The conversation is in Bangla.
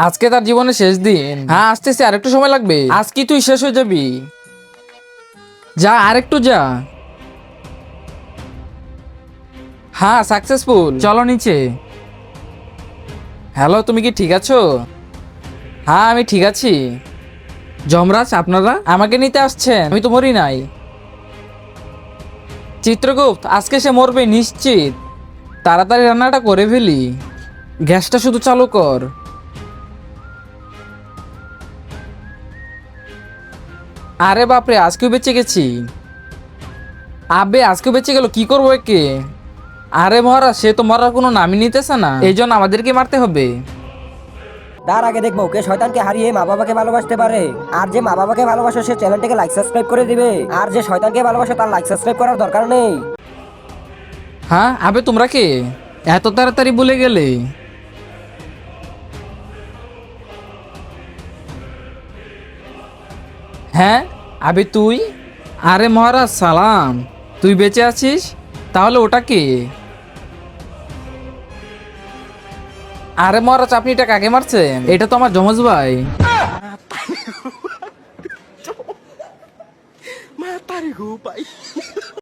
আজকে তার জীবনের শেষ দিন। হ্যাঁ আসতেছে, আরেকটু সময় লাগবে। আজ কি তুই শেষ হয়ে যাবি? যা আরেকটু যা। হ্যাঁ সাকসেসফুল, চলো নিচে। হ্যালো, তুমি কি ঠিক আছো? হ্যাঁ আমি ঠিক আছি। যমরাজ আপনারা আমাকে নিতে আসছেন? আমি তো মরি নাই। চিত্রগুপ্ত আজকে সে মরবে নিশ্চিত। তাড়াতাড়ি রান্নাটা করে ফেলি। গ্যাসটা শুধু চালু কর। আরে বাপরে, আজকেও বেঁচে গেছি। আবে আজকেও বেঁচে গেল, কি করবো একে? আরে মহারাজ, সে তো মরার কোনো নামই নিতেছে না, এই জন্য আমাদেরকে মারতে হবে। তার আগে দেখবো কে শয়তানকে হারিয়ে মা বাবাকে ভালোবাসতে পারে। আর যে মা বাবাকে ভালোবাসে সে চ্যানেলটাকে লাইক সাবস্ক্রাইব করে দিবে। আর যে শয়তানকে ভালোবাসে তার লাইক সাবস্ক্রাইব করার দরকার নেই। হ্যাঁ আবে, তোমরা কে এত তাড়াতাড়ি ভুলে গেলে? হ্যাঁ আবে তুই? আরে মহারাজ সালাম, তুই বেঁচে আছিস? তাহলে ওটা কে? আরে মহারাজ, আপনি এটা কাকে মারছেন? এটা তো আমার যমজ ভাই। Mataram o pai.